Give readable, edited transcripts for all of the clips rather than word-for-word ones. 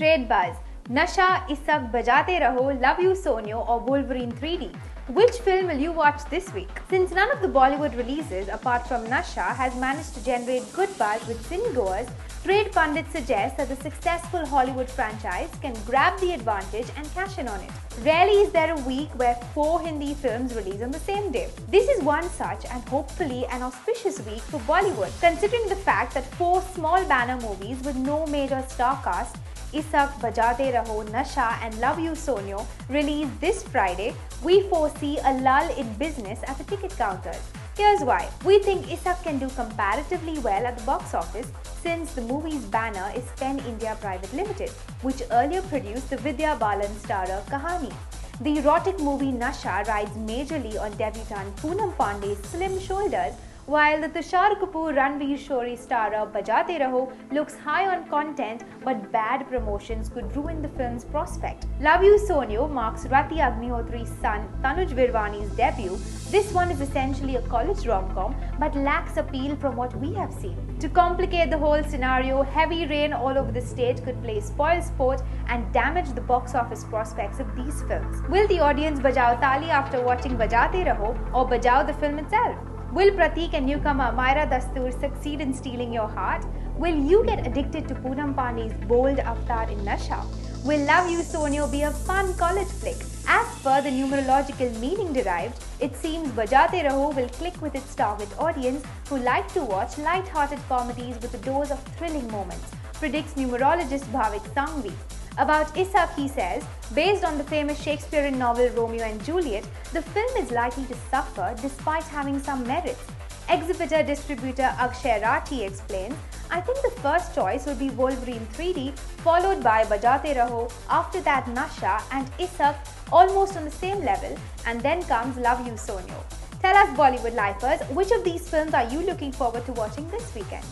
great buzz. Nasha, Isak, Bajate Raho, Love You Sonyo or Wolverine 3D. Which film will you watch this week? Since none of the Bollywood releases apart from Nasha has managed to generate good buzz with cinegoers, trade pundits suggest that the successful Hollywood franchise can grab the advantage and cash in on it. Rarely is there a week where 4 Hindi films release on the same day. This is one such and hopefully an auspicious week for Bollywood, considering the fact that 4 small banner movies with no major star cast, Isak, Bajate Raho, Nasha and Love You Sonyo, released this Friday. We foresee a lull in business at the ticket counters. Here's why. We think Isak can do comparatively well at the box office since the movie's banner is Pen India Private Limited, which earlier produced the Vidya Balan starrer Kahani. The erotic movie Nasha rides majorly on debutante Poonam Pandey's slim shoulders, while the Tushar Kapoor Ranveer Shori starrer Bajate Raho looks high on content but bad promotions could ruin the film's prospect. Love You Sonyo marks Rati Agnihotri's son Tanuj Virwani's debut. This one is essentially a college rom-com but lacks appeal from what we have seen. To complicate the whole scenario, heavy rain all over the state could play spoil sport and damage the box office prospects of these films. Will the audience bajao tali after watching Bajate Raho or bajao the film itself? Will Pratik and newcomer Myra Dastur succeed in stealing your heart? Will you get addicted to Poonam Pandey's bold avatar in Nasha? Will Love You Sonyo be a fun college flick? As per the numerological meaning derived, it seems Bajate Raho will click with its target audience who like to watch light-hearted comedies with a dose of thrilling moments, predicts numerologist Bhavik Sangvi. About Isak, he says, based on the famous Shakespearean novel Romeo and Juliet, the film is likely to suffer despite having some merits. Exhibitor distributor Akshay Rathi explains, I think the first choice would be Wolverine 3D, followed by Bajate Raho, after that Nasha and Isak almost on the same level, and then comes Love You Sonyo. Tell us, Bollywood lifers, which of these films are you looking forward to watching this weekend?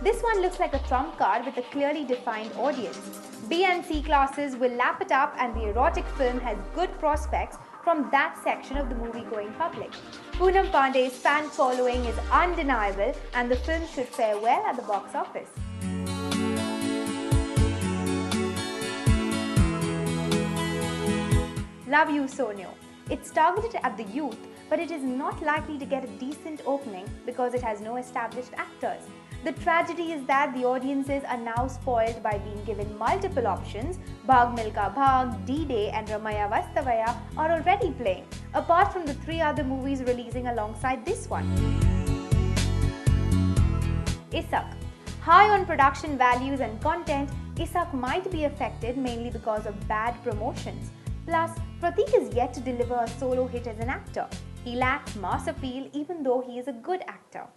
This one looks like a trump card with a clearly defined audience. B and C classes will lap it up and the erotic film has good prospects from that section of the movie-going public. Poonam Pandey's fan following is undeniable and the film should fare well at the box office. Love You Sonyo. It's targeted at the youth, but it is not likely to get a decent opening because it has no established actors. The tragedy is that the audiences are now spoiled by being given multiple options. Bhag Milka Bhag, D-Day and Ramaya Vastavaya are already playing, apart from the 3 other movies releasing alongside this one. Isak. High on production values and content, Isak might be affected mainly because of bad promotions. Plus, Pratik is yet to deliver a solo hit as an actor. He lacks mass appeal even though he is a good actor.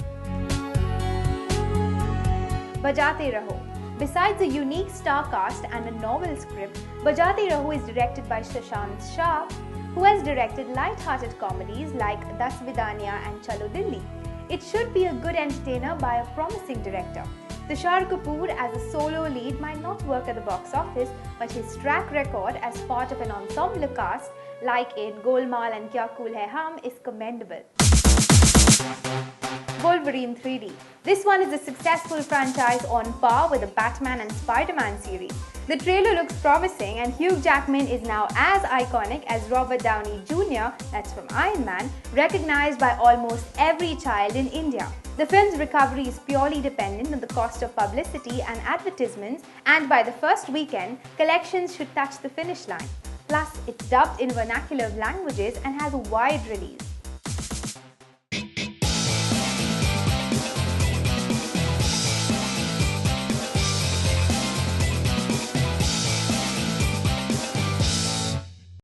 Bajate Raho. Besides a unique star cast and a novel script, Bajate Raho is directed by Shashant Shah, who has directed light-hearted comedies like Das Vidania and Chalo Dilli. It should be a good entertainer by a promising director. Tushar Kapoor as a solo lead might not work at the box office, but his track record as part of an ensemble cast like in Golmaal and Kya Cool Hai Hum is commendable. Wolverine 3D. This one is a successful franchise on par with the Batman and Spider-Man series. The trailer looks promising and Hugh Jackman is now as iconic as Robert Downey Jr., that's from Iron Man, recognized by almost every child in India. The film's recovery is purely dependent on the cost of publicity and advertisements, and by the first weekend, collections should touch the finish line. Plus, it's dubbed in vernacular languages and has a wide release.